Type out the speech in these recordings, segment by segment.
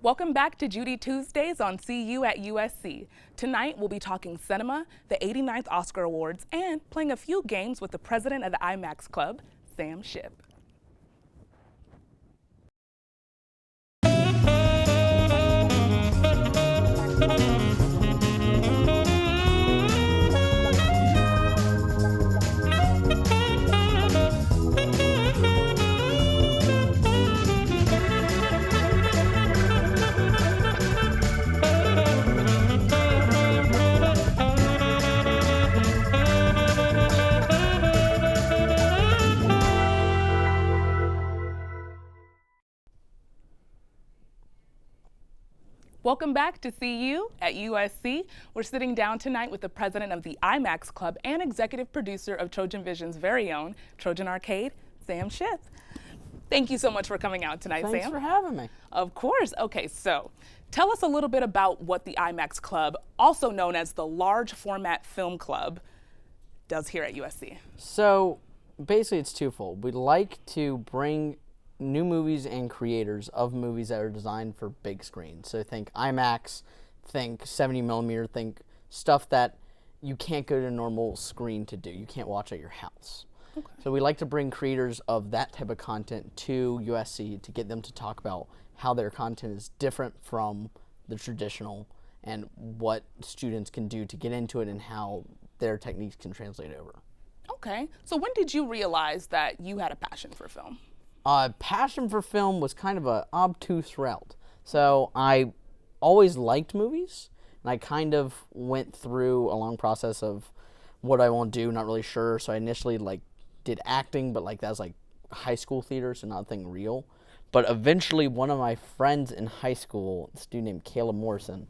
Welcome back to Judy Tuesdays on CU at USC. Tonight we'll be talking cinema, the 89th Oscar Awards, and playing a few games with the president of the IMAX Club, Sam Shipp. Welcome back to CU at USC. We're sitting down tonight with the president of the IMAX Club and executive producer of Trojan Vision's very own Trojan Arcade, Sam Shipp. Thank you so much for coming out tonight, Sam. Thanks for having me. Of course. Okay, so tell us a little bit about what the IMAX Club, also known as the Large Format Film Club, does here at USC. So basically it's twofold. We'd like to bring new movies and creators of movies that are designed for big screens. So think IMAX, think 70 millimeter, think stuff that you can't go to a normal screen to do. You can't watch at your house. Okay. So we like to bring creators of that type of content to USC to get them to talk about how their content is different from the traditional and what students can do to get into it and how their techniques can translate over. Okay, so when did you realize that you had a passion for film? Passion for film was kind of an obtuse route. So I always liked movies, and I kind of went through a long process of what I want to do, not really sure. So I initially did acting, but that was high school theater, so nothing real. But eventually one of my friends in high school, this dude named Caleb Morrison,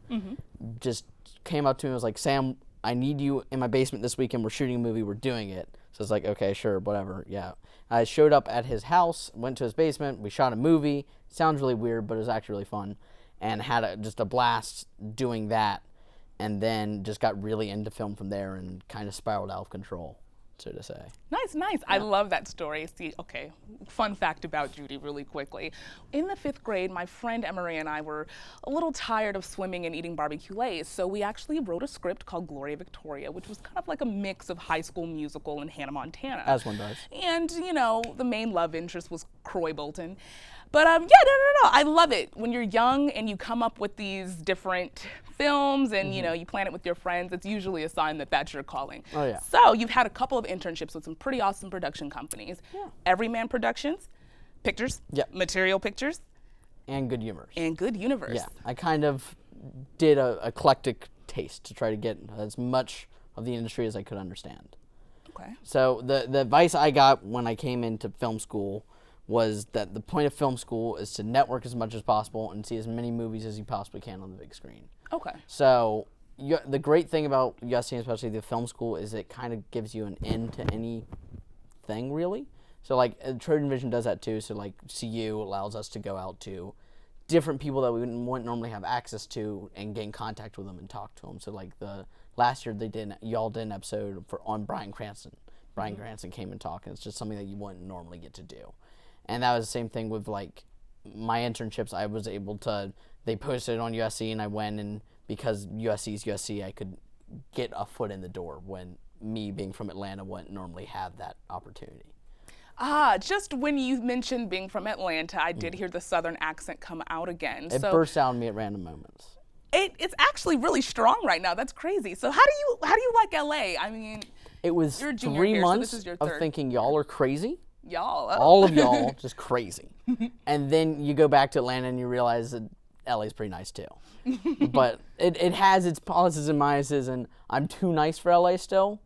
just came up to me and was like, Sam, I need you in my basement this weekend. We're shooting a movie. We're doing it. So it's like, okay, sure, whatever, yeah. I showed up at his house, went to his basement. We shot a movie. Sounds really weird, but it was actually really fun. And had just a blast doing that. And then just got really into film from there and kind of spiraled out of control, so to say. Nice, nice. Yeah. I love that story. See, okay, fun fact about Judy really quickly. In the 5th grade, my friend Emery and I were a little tired of swimming and eating barbecue lays, so we actually wrote a script called Gloria Victoria, which was kind of like a mix of High School Musical and Hannah Montana. As one does. And, you know, the main love interest was Croy Bolton. But yeah, no. I love it when you're young and you come up with these different films and, you know, you plan it with your friends. It's usually a sign that that's your calling. Oh, yeah. So you've had a couple of internships with some pretty awesome production companies. Yeah. Everyman Productions, Pictures, yep. Material Pictures. And Good Universe. And Good Universe. Yeah, I kind of did a eclectic taste to try to get as much of the industry as I could understand. Okay. So the advice I got when I came into film school was that the point of film school is to network as much as possible and see as many movies as you possibly can on the big screen. Okay. So the great thing about USC, especially the film school, is it kind of gives you an in to anything, really. So Trojan Vision does that too. So CU allows us to go out to different people that we wouldn't normally have access to and get in contact with them and talk to them. So the last year y'all did an episode on Bryan Cranston. Bryan Cranston came and talked, and it's just something that you wouldn't normally get to do. And that was the same thing with my internships. I was able to, they posted it on USC and I went, and because USC is USC, I could get a foot in the door when me being from Atlanta wouldn't normally have that opportunity. Just when you mentioned being from Atlanta, I did hear the Southern accent come out again. It bursts out on me at random moments. It's actually really strong right now. That's crazy. So how do you like LA? I mean, it was you're a junior 3 here, months so this is your of third. thinking y'all are crazy. Y'all. All of y'all just crazy. And then you go back to Atlanta and you realize that LA's pretty nice too. But it has its pluses and minuses, and I'm too nice for LA still.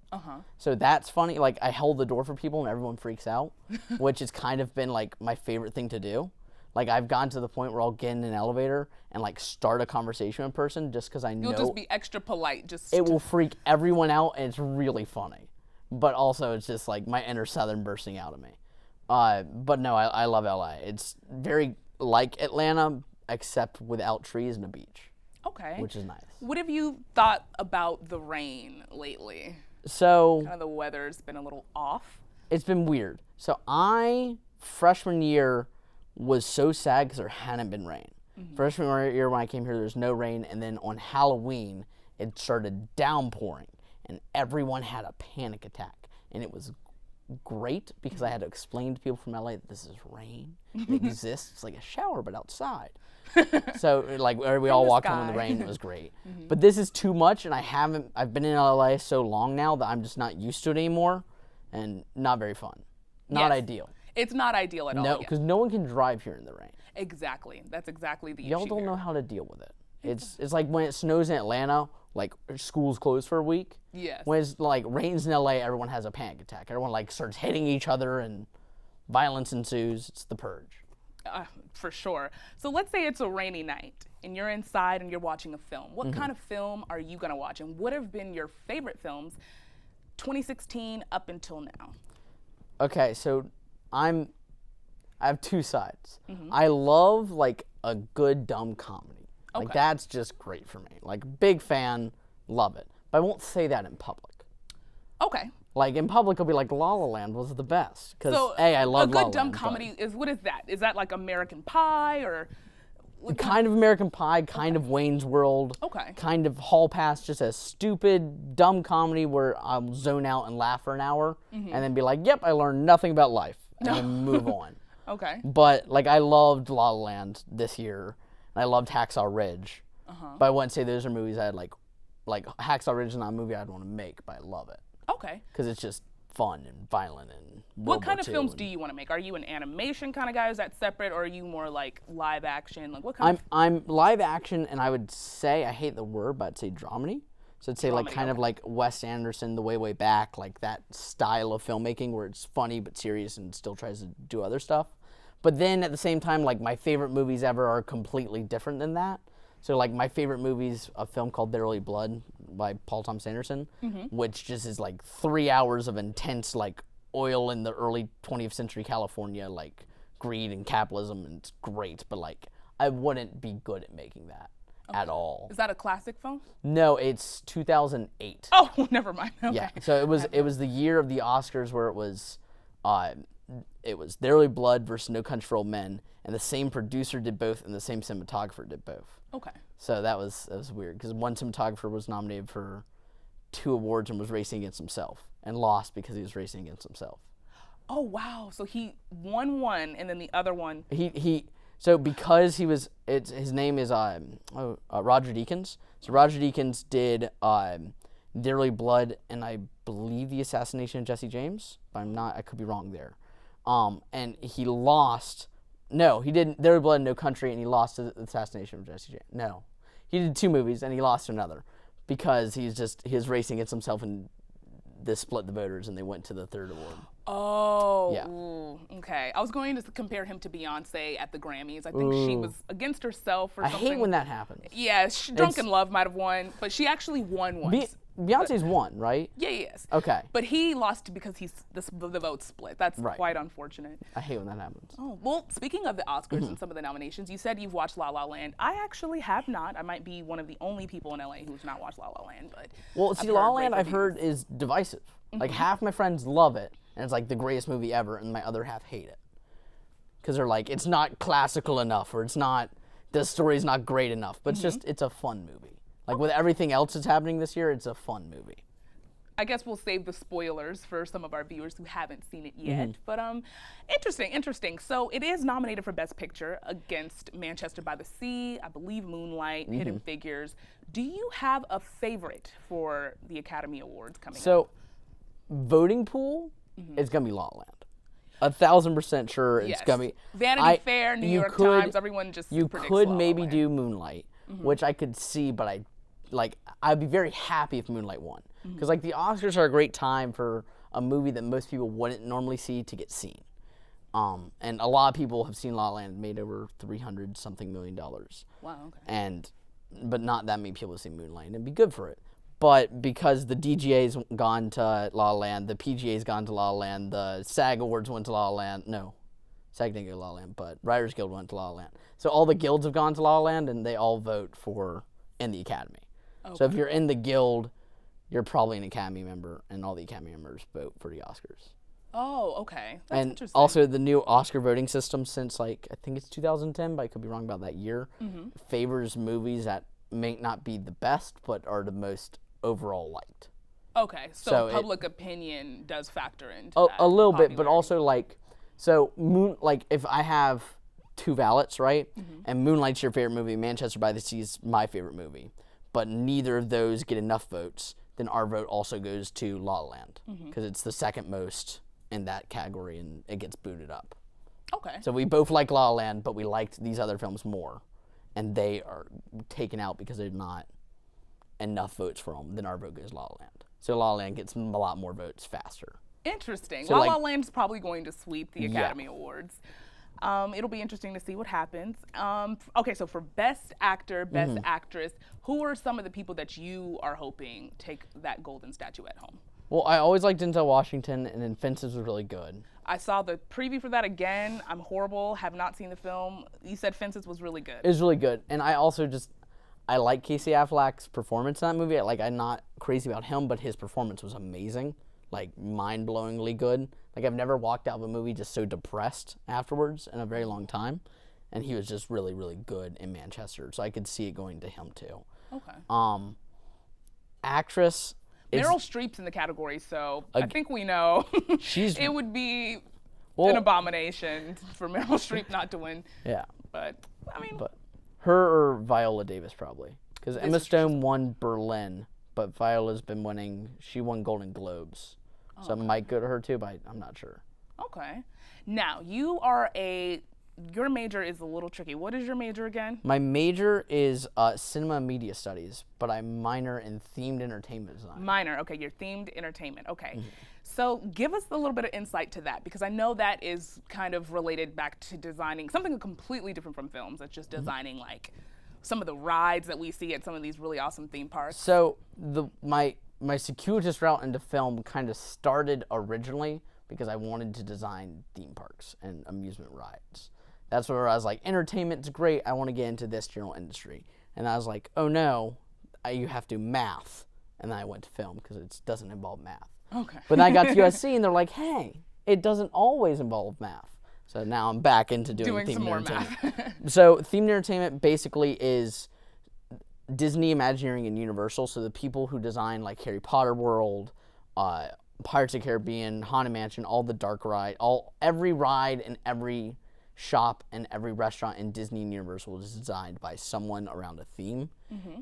So that's funny. I held the door for people and everyone freaks out, which has kind of been my favorite thing to do. I've gotten to the point where I'll get in an elevator and start a conversation with a person just because I know. You'll just be extra polite. It will freak everyone out, and it's really funny. But also it's just my inner Southern bursting out of me. But no, I love LA. It's very like Atlanta, except without trees and a beach. Okay. Which is nice. What have you thought about the rain lately? So Kind of the weather's been a little off. It's been weird. So freshman year, was so sad because there hadn't been rain. Freshman year when I came here, there was no rain, and then on Halloween, it started downpouring, and everyone had a panic attack, and it was great because I had to explain to people from LA that this is rain. It exists. It's like a shower, but outside. So like we all walked home in the sky. rain. It was great. But this is too much, and I've been in LA so long now that I'm just not used to it anymore, and not very fun. Not Yes. ideal. It's not ideal at all. No, yeah. because no one can drive here in the rain. Exactly. That's exactly the Y'all issue don't here. know how to deal with it. It's like when it snows in Atlanta, like schools closed for a week. Yes. When it's like rains in LA, everyone has a panic attack. Everyone like starts hitting each other and violence ensues. It's the purge. For sure. So let's say it's a rainy night and you're inside and you're watching a film. What kind of film are you going to watch? And what have been your favorite films 2016 up until now? Okay, so I have two sides. I love like a good dumb comedy. Like Okay. that's just great for me. Like big fan, love it. But I won't say that in public. Okay. Like in public, I'll be like La La Land was the best because So I love a La good La dumb Land, but- comedy is, what is that? Is that like American Pie or? Kind of American Pie, kind of Wayne's World. Okay. Kind of Hall Pass, just a stupid, dumb comedy where I'll zone out and laugh for an hour and then be like, yep, I learned nothing about life. And then move on. Okay. But like I loved La La Land this year. And I loved Hacksaw Ridge. But I wouldn't say those are movies I'd like Hacksaw Ridge is not a movie I'd want to make, but I love it. Okay. Because it's just fun and violent and What kind of films do you want to make? Are you an animation kind of guy? Is that separate, or are you more like live action? Like what kind I'm live action, and I would say, I hate the word, but I'd say dramedy. So I'd say like Dramedy, kind of okay. like Wes Anderson, The Way Back, like that style of filmmaking where it's funny but serious and still tries to do other stuff. But then at the same time, like my favorite movies ever are completely different than that. So like my favorite movie's a film called There Will Be Blood by Paul Thomas Anderson, which just is like 3 hours of intense like oil in the early 20th century California, like greed and capitalism, and it's great. But like I wouldn't be good at making that at all. Is that a classic film? No, it's 2008. Oh, never mind. Okay. Yeah, so it was the year of the Oscars where it was There Will Be Blood versus No Country for Old Men, and the same producer did both, and the same cinematographer did both. Okay. So that was weird because one cinematographer was nominated for 2 awards and was racing against himself and lost because he was racing against himself. Oh wow. So he won one, and then the other one. So because he was his name is Roger Deakins. So Roger Deakins did There Will Be Blood and I believe The Assassination of Jesse James, but I could be wrong there. And he lost. No, he didn't. There Will Be Blood and No Country, and he lost to The Assassination of Jesse James. No, he did 2 movies and he lost to another because he was racing against himself, and this split the voters and they went to the 3rd award. Oh. Yeah. Ooh, okay. I was going to compare him to Beyonce at the Grammys. I think she was against herself or I something. hate when that happens. Yeah, Drunken Love might have won, but she actually won once. Beyonce's won, right? Yeah, yes. Okay. But he lost because the vote split. That's Right. quite unfortunate. I hate when that happens. Oh, well, speaking of the Oscars and some of the nominations, you said you've watched La La Land. I actually have not. I might be one of the only people in LA who's not watched La La Land, but Well, I've see, heard La La great Land I've reviews. heard is divisive. Like half my friends love it, and it's like the greatest movie ever, and my other half hate it because they're like, it's not classical enough, or the story's not great enough. But it's a fun movie. Like with everything else that's happening this year, it's a fun movie. I guess we'll save the spoilers for some of our viewers who haven't seen it yet. But interesting. So it is nominated for Best Picture against Manchester by the Sea, I believe Moonlight, Hidden Figures. Do you have a favorite for the Academy Awards coming up? So, voting pool is gonna be La La Land. 1,000% sure it's Yes. gonna be. Vanity Fair, New York Times, everyone just You predicts could La La maybe Land. do Moonlight, which I could see, but I'd be very happy if Moonlight won, because like the Oscars are a great time for a movie that most people wouldn't normally see to get seen. And a lot of people have seen La La Land, made over $300-something million. Wow, okay. But not that many people have seen Moonlight, and it'd be good for it. But because the DGA's gone to La La Land, the PGA's gone to La La Land, the SAG Awards went to La La Land. No, SAG didn't go to La La Land, but Writers Guild went to La La Land. So all the guilds have gone to La La Land, and they all vote in the Academy. So if you're in the guild, you're probably an Academy member, and all the Academy members vote for the Oscars. Oh, okay. That's And interesting. also the new Oscar voting system since like I think it's 2010, but I could be wrong about that year, favors movies that may not be the best but are the most overall liked. Okay, so So it public opinion does factor into a, that. a little bit, but Popularity. also like so moon like if I have two ballots, right? And Moonlight's your favorite movie, Manchester by the Sea is my favorite movie, but neither of those get enough votes, then our vote also goes to La La Land because it's the second most in that category and it gets booted up. Okay. So we both like La La Land, but we liked these other films more, and they are taken out because they're not enough votes for them. Then our vote goes La La Land. So La La Land gets a lot more votes faster. Interesting. So, La like- La Land's probably going to sweep the Yeah. Academy Awards. It'll be interesting to see what happens. Okay, so for Best Actor, Best Mm-hmm. Actress, who are some of the people that you are hoping take that golden statuette home? Well, I always liked Denzel Washington, and then Fences was really good. I saw the preview for that again. I'm horrible, have not seen the film. You said Fences was really good. It was really good, and I also I like Casey Affleck's performance in that movie. I'm not crazy about him, but his performance was amazing, like mind-blowingly good. Like I've never walked out of a movie just so depressed afterwards in a very long time, and he was just really, really good in Manchester. So I could see it going to him too. Okay. Actress, Meryl Streep's in the category, so I think we know she's it would be well, an abomination for Meryl Streep not to win. yeah, But I mean, but her or Viola Davis probably, because Emma Stone won Berlin, but Viola's been winning. She won Golden Globes, so it might go to her too, but I'm not sure. okay. Now your major is a little tricky. What is your major again? My major is cinema and media studies, but I minor in themed entertainment design. Minor. Okay, your themed entertainment. Okay. Mm-hmm. So give us a little bit of insight to that because I know that is kind of related back to designing something completely different from films. That's just designing like some of the rides that we see at some of these really awesome theme parks. So my circuitous route into film kind of started originally because I wanted to design theme parks and amusement rides. That's where I was like, entertainment's great. I want to get into this general industry. And I was like, oh no, you have to do math. And then I went to film because it doesn't involve math. Okay. But then I got to USC and they're like, hey, it doesn't always involve math. So now I'm back into doing Doing some themed more entertainment. math. So themed entertainment basically is Disney, Imagineering, and Universal. So the people who design like Harry Potter World, Pirates of the Caribbean, Haunted Mansion, all the dark ride, every ride and every shop and every restaurant in Disney and Universal is designed by someone around a theme.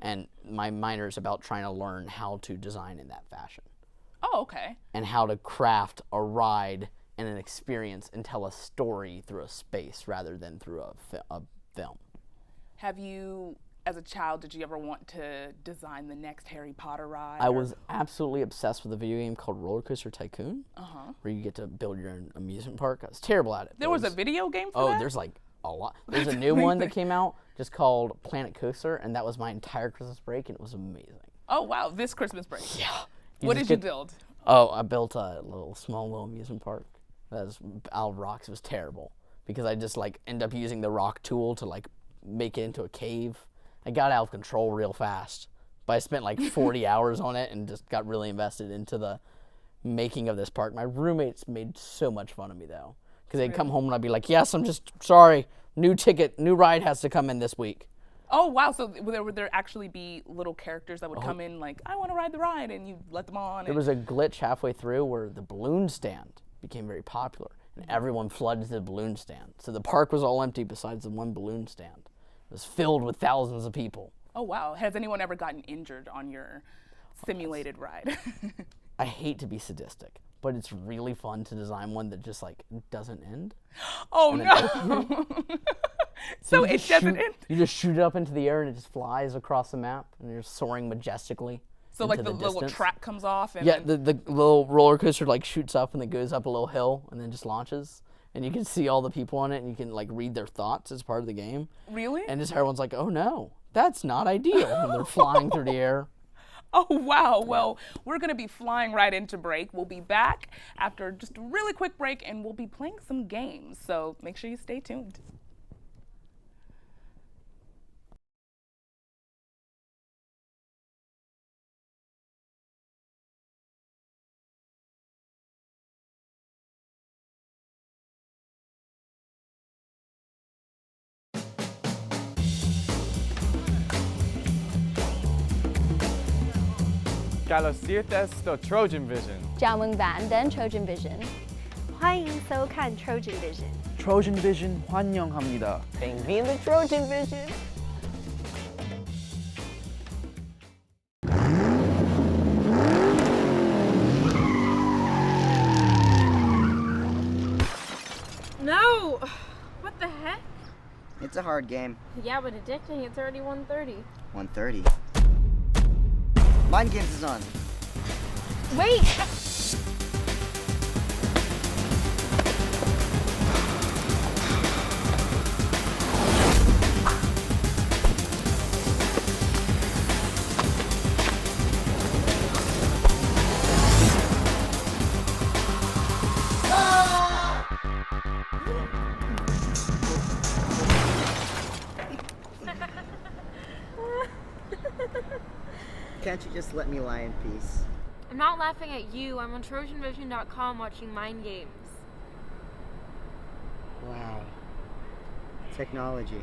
And my minor is about trying to learn how to design in that fashion Oh, okay. and how to craft a ride and an experience and tell a story through a space rather than through a film. Have you, as a child, did you ever want to design the next Harry Potter ride? I was absolutely obsessed with a video game called Roller Coaster Tycoon, Uh-huh. where you get to build your own amusement park. I was terrible at it. There was a video game for Oh, that? there's like a lot. There's a new one that came out just called Planet Coaster, and that was my entire Christmas break, and it was amazing. Oh, wow. This Christmas break. Yeah. What just did you get- build? Oh, I built a small little amusement park. That was out of rocks. It was terrible because I just like end up using the rock tool to like make it into a cave. I got out of control real fast, but I spent like 40 hours on it and just got really invested into the making of this park. My roommates made so much fun of me though, because they'd come home and I'd be like, "Yes, I'm just sorry. New ticket, new ride has to come in this week." Oh, wow. So would there actually be little characters that would come in like, I want to ride the ride, and you let them on? There was a glitch halfway through where the balloon stand became very popular, and everyone flooded to the balloon stand. So the park was all empty besides the one balloon stand. It was filled with thousands of people. Oh, wow. Has anyone ever gotten injured on your simulated ride? I hate to be sadistic, but it's really fun to design one that just like doesn't end. Oh, no. So you it just doesn't shoot- end? You just shoot it up into the air and it just flies across the map, and you're soaring majestically. So like into the the little distance. track comes off? And Yeah, then- the little roller coaster like shoots up and then goes up a little hill and then just launches. And you can see all the people on it and you can like read their thoughts as part of the game. Really? And just everyone's like, oh no, that's not ideal. And they're flying through the air. Oh, wow. Well, we're going to be flying right into break. We'll be back after just a really quick break, and we'll be playing some games. So make sure you stay tuned. Καλωσήρθες στο Trojan Vision. Chào mừng bạn đến Trojan Vision. 欢迎收看 Trojan Vision。 Trojan Vision 환영합니다. Bem-vindo ao Trojan Vision. No! What the heck? It's a hard game. Yeah, but addicting, it's already 1:30. 1:30. Mind Games is on. Wait! Can't you just let me lie in peace? I'm not laughing at you. I'm on TrojanVision.com watching Mind Games. Wow. Technology.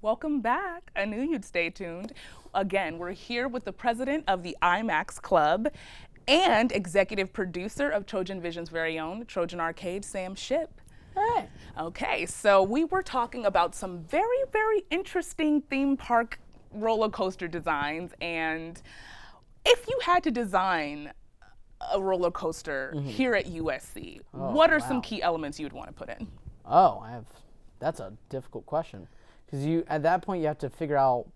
Welcome back. I knew you'd stay tuned. Again, we're here with the president of the IMAX Club and executive producer of Trojan Vision's very own Trojan Arcade, Sam Shipp. Hey. Okay, so we were talking about some very, very interesting theme park roller coaster designs. And if you had to design a roller coaster here at USC, what are some key elements you'd want to put in? Oh, that's a difficult question. Because at that point you have to figure out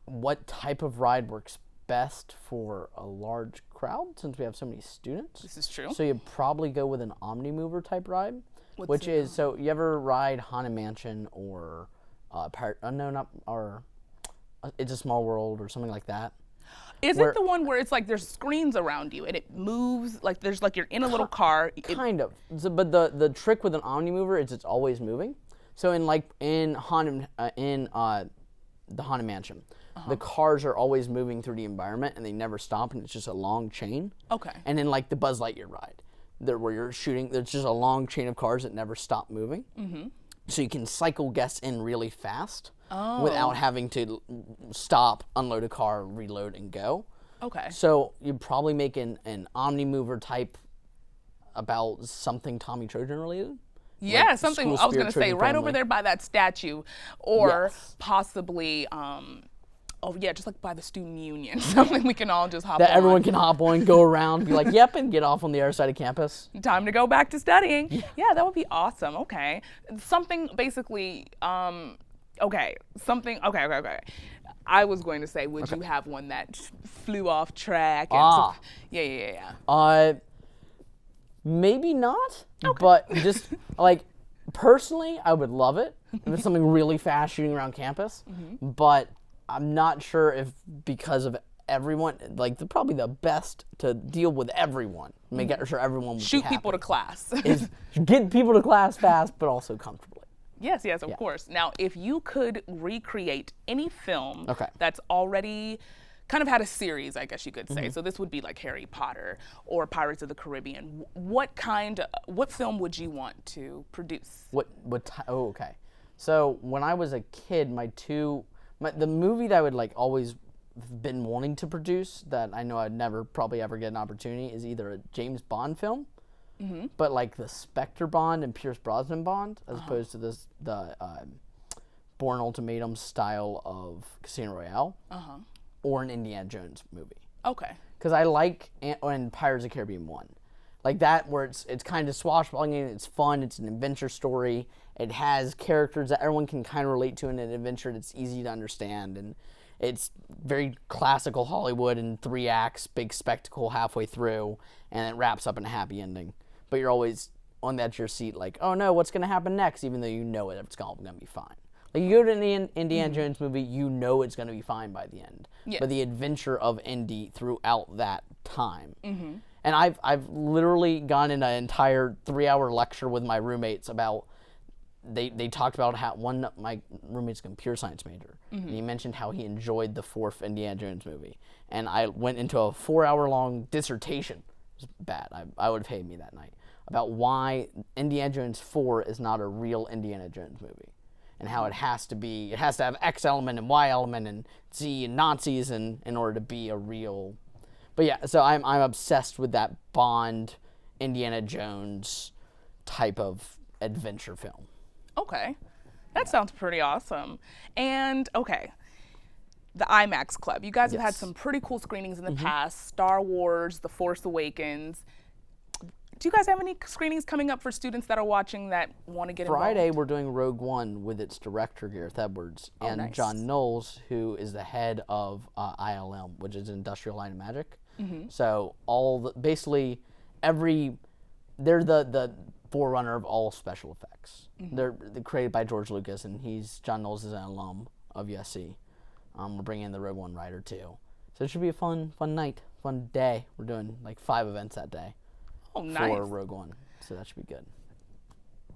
what type of ride works best for a large crowd since we have so many students. This is true. So you'd probably go with an Omnimover type ride, What's so you ever ride Haunted Mansion or It's a Small World or something like that? Is it the one where it's like there's screens around you and it moves, like there's like you're in a little car? Kind of. But the trick with an Omnimover is it's always moving. So in the Haunted Mansion, the cars are always moving through the environment and they never stop, and it's just a long chain. Okay. And then like the Buzz Lightyear ride, where you're shooting, there's just a long chain of cars that never stop moving. Mm-hmm. So you can cycle guests in really fast without having to stop, unload a car, reload, and go. Okay. So you'd probably make an Omnimover type about something Tommy Trojan related. Yeah, like something School I was going to Spirit say Trojan right over family. there by that statue, or Yes. possibly, just like by the student union, something we can all just hop That on. everyone can hop on, go around, be like, yep, and get off on the other side of campus. Time to go back to studying. Yeah, that would be awesome. Okay, something basically. Okay. I was going to say, would you have one that flew off track? And yeah. Maybe not, but just like personally, I would love it if it's something really fast shooting around campus. But I'm not sure if because of everyone, like probably the best to deal with everyone, make sure everyone would be Shoot people to happy, class. is get people to class fast, but also comfortably. Yes, of course. Now, if you could recreate any film that's already kind of had a series, I guess you could say. So this would be like Harry Potter or Pirates of the Caribbean. What film would you want to produce? Okay. So when I was a kid, the movie that I would like always been wanting to produce that I know I'd never probably ever get an opportunity is either a James Bond film, but like the Spectre Bond and Pierce Brosnan Bond, as opposed to the Bourne Ultimatum style of Casino Royale, or an Indiana Jones movie. Okay. Because I like and Pirates of the Caribbean 1. like that, where it's kind of swashbuckling, it's fun, it's an adventure story. It has characters that everyone can kind of relate to in an adventure that's easy to understand, and it's very classical Hollywood in 3 acts, big spectacle halfway through, and it wraps up in a happy ending. But you're always on the edge of your seat, like, oh no, what's going to happen next? Even though you know it's going to be fine. Like, you go to an Indiana Jones movie, you know it's going to be fine by the end. Yeah. But the adventure of Indy throughout that time. And I've literally gone in an entire 3-hour lecture with my roommates about. They talked about how my roommate's a computer science major, and he mentioned how he enjoyed the 4th Indiana Jones movie, and I went into a 4-hour-long dissertation. It was bad. I would have paid me that night about why Indiana Jones 4 is not a real Indiana Jones movie, and how it has to have X element and Y element and Z and Nazis in order to be a real. But yeah, so I'm obsessed with that Bond, Indiana Jones type of adventure film. Okay. That sounds pretty awesome. And okay, the IMAX Club. You guys have had Yes. some pretty cool screenings in the past. Star Wars, The Force Awakens. Do you guys have any screenings coming up for students that are watching that want to get Friday, involved? we're doing Rogue One with its director, Gareth Edwards, and nice. John Knowles, who is the head of ILM, which is Industrial Light and Magic. So basically they're the forerunner of all special effects. They're created by George Lucas, and John Knowles is an alum of USC. We're bringing in the Rogue One writer too. So it should be a fun night, fun day. We're doing like 5 events that day Oh, nice. for Rogue One. So that should be good.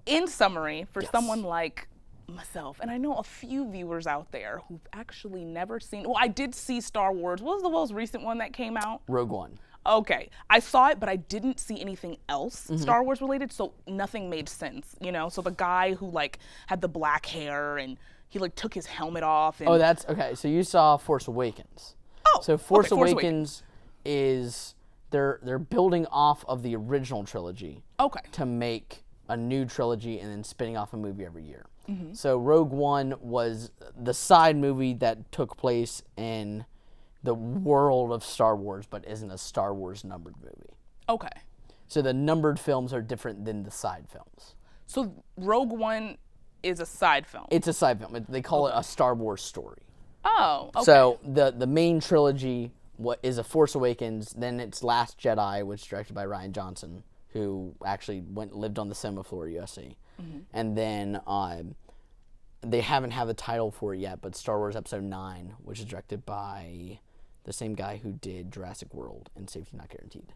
In summary, for Yes. someone like myself, and I know a few viewers out there who've actually never seen, well, I did see Star Wars. What was the most recent one that came out? Rogue One. Okay, I saw it, but I didn't see anything else Star Wars related, so nothing made sense, you know? So the guy who like had the black hair and he like took his helmet off and Oh, that's okay. So you saw Force Awakens. Oh, So Force okay, Force Awakens is they're building off of the original trilogy okay. to make a new trilogy and then spinning off a movie every year. So Rogue One was the side movie that took place in the world of Star Wars, but isn't a Star Wars numbered movie. Okay. So the numbered films are different than the side films. So Rogue One is a side film. It's a side film. They call it a Star Wars story. Oh, okay. So the main trilogy is a Force Awakens, then it's Last Jedi, which is directed by Rian Johnson, who actually lived on the cinema floor at USC. And then they haven't had the title for it yet, but Star Wars Episode 9, which is directed by the same guy who did Jurassic World and Safety Not Guaranteed.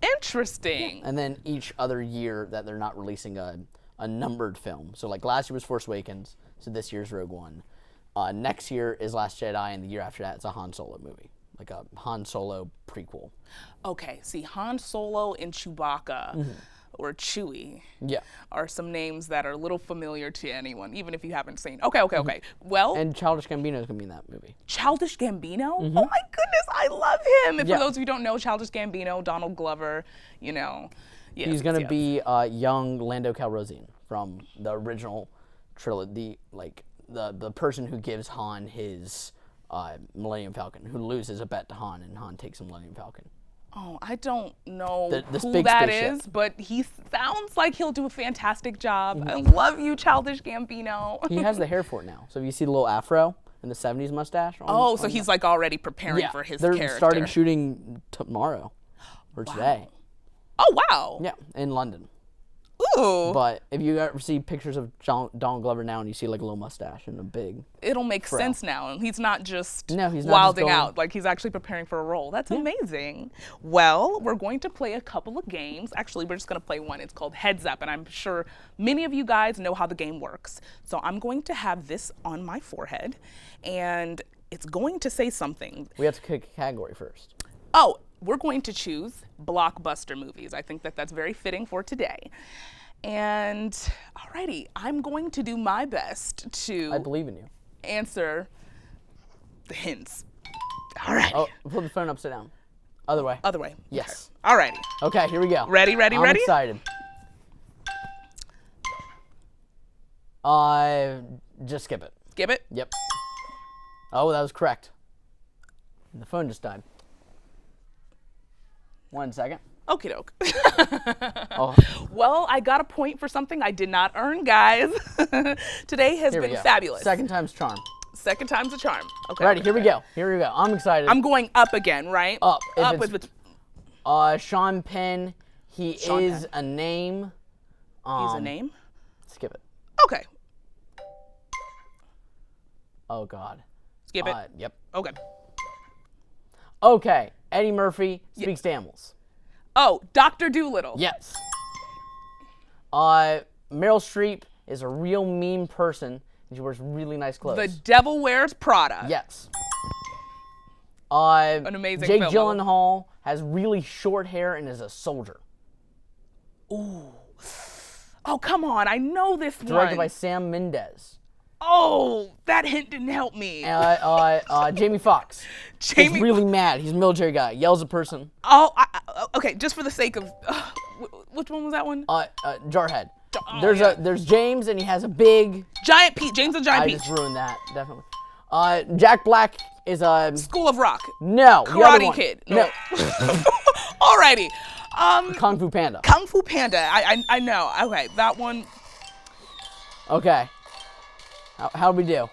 Interesting. And then each other year that they're not releasing a numbered film. So like last year was Force Awakens, so this year's Rogue One. Next year is Last Jedi, and the year after that it's a Han Solo movie, like a Han Solo prequel. Okay, see, Han Solo and Chewbacca, or Chewie, Yeah. are some names that are a little familiar to anyone, even if you haven't seen. Okay. Well, And Childish Gambino is going to be in that movie. Childish Gambino? Oh my goodness, I love him. And Yeah. for those who don't know, Childish Gambino, Donald Glover, you know. Yes, He's going to yes. be young Lando Calrissian from the original trilogy, the person who gives Han his Millennium Falcon, who loses a bet to Han, and Han takes a Millennium Falcon. Oh, I don't know The who big that spaceship. is, but he sounds like he'll do a fantastic job. I love you, Childish Gambino. He has the hair for it now. So if you see the little afro and the 70s mustache. Oh, so he's like already preparing for his they're character. starting shooting tomorrow or today. Oh, wow. Yeah, in London. Ooh. But if you ever see pictures of Donald Glover now and you see like a little mustache and a big. It'll make sense now. He's not just No, he's not just wilding going- out. Like, he's actually preparing for a role. That's amazing. Well, we're going to play a couple of games. Actually, we're just going to play one. It's called Heads Up, and I'm sure many of you guys know how the game works. So I'm going to have this on my forehead, and it's going to say something. We have to pick a category first. Oh, we're going to choose blockbuster movies. I think that that's very fitting for today. And alrighty, I'm going to do my best I to believe in you. answer the hints. Alrighty. Oh, put the phone upside down. Other way. Other way. Yes. Okay. Alrighty. Okay, here we go. Ready, ready, I'm ready? excited. Just skip it. Skip it. Yep. Oh, that was correct. The phone just died. 1 second. Okie doke. Oh, Well, I got a point for something I did not earn, guys. Today has here we been go. fabulous. Second time's charm. Second time's a charm. Okay. Ready? Here we go. Here we go. I'm excited. I'm going up again, right? Up. If Up it's- if it's Sean Penn. He Sean is Penn. a name. he's a name. Skip it. Okay. Oh God. Skip it. Yep. Okay. Okay. Eddie Murphy speaks to animals. Oh, Dr. Doolittle. Yes. Meryl Streep is a real mean person, and she wears really nice clothes. The Devil Wears Prada. Yes. An amazing Jake film. Gyllenhaal has really short hair and is a soldier. Oh, come on. I know this Directed by one. Sam Mendes. Oh, that hint didn't help me. Jamie Foxx. Jamie. He's really mad. He's a military guy. Yells at person. Oh, okay. Just for the sake of, which one was that one? Jarhead. Oh, yeah. There's James and he has a big. Giant Pete. James and Giant I Pete. just ruined that definitely. Jack Black is a School of Rock. no. the other Karate one. Kid. No. Alrighty. Kung Fu Panda. Kung Fu Panda. I know. Okay, that one. Okay. How'd we do?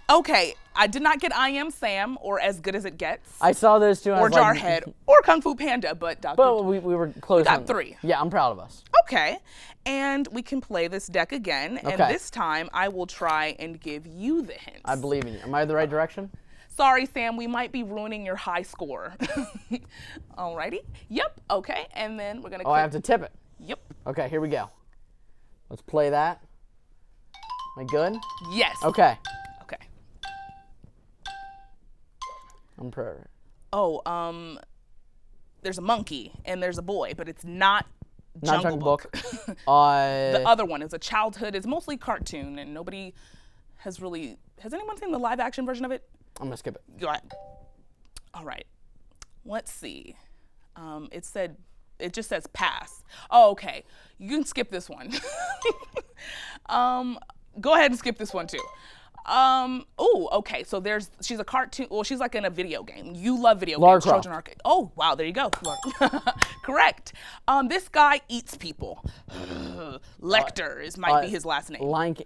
Okay, I did not get I Am Sam or As Good as It Gets I saw those two. And I or was like, Jarhead or Kung Fu Panda, but Dr. But we were close. got on- 3. Yeah, I'm proud of us. Okay, and we can play this deck again, and Okay. this time I will try and give you the hints. I believe in you. Am I in the right direction? Sorry, Sam, we might be ruining your high score. Alrighty. Yep. Okay, and then we're gonna. Oh, I have to tip it. Yep. Okay, here we go. Let's play that. Am I good? Yes. Okay. Okay. I'm proud. Oh, there's a monkey and there's a boy, but it's not Not Jungle Book. The The other one is a childhood. It's mostly cartoon, and nobody has really. Has anyone seen the live action version of it? I'm gonna skip it. Go ahead. All right. Let's see. It just says pass. Oh, okay. You can skip this one. Go ahead and skip this one too. Oh, okay. So she's a cartoon. Well, she's like in a video game. You love video Lara games. Croft. Trojan Arcade. Oh, wow. There you go. Correct. This guy eats people. Lecter might be his last name. Lion King.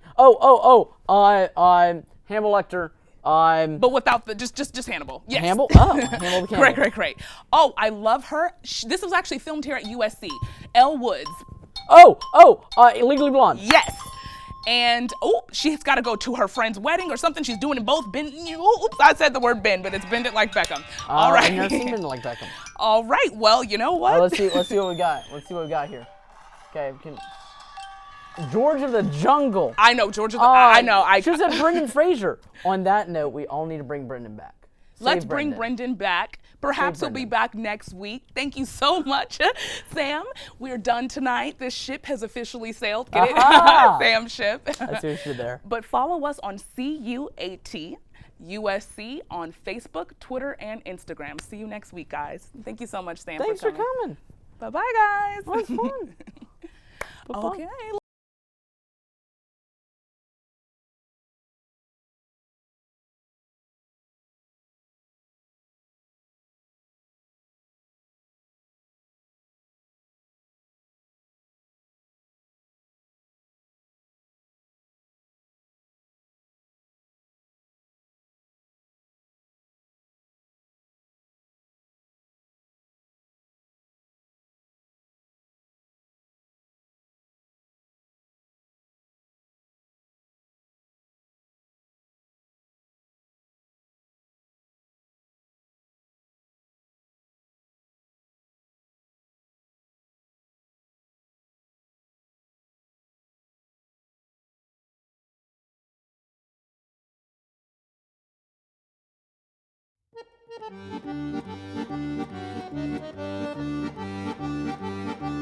Hannibal Lecter. But without the just Hannibal. Yes. Hannibal? Oh, Hannibal the Cannibal. Great. Oh, I love her. This was actually filmed here at USC. Elle Woods. Legally Blonde. Yes. And she's got to go to her friend's wedding or something. She's doing it both. Oops, I said the word bend, but it's bend it like Beckham. All right. I've never seen Bend It Like Beckham. All right. Well, you know what? Let's see what we got. Let's see what we got here. Okay, George of the Jungle. I know Georgia. I know. I should have said Brendan Fraser. On that note, we all need to bring Brendan back. Let's Save bring Brendan back. Perhaps he'll be Brendan. back next week. Thank you so much, Sam. We're done tonight. This ship has officially sailed. Get Aha! it? Sam ship. I see what you did there. But follow us on CUAT USC on Facebook, Twitter, and Instagram. See you next week, guys. Thank you so much, Sam. Thanks for coming. Bye-bye, guys. That was fun. Bye-bye. Okay. Thank you.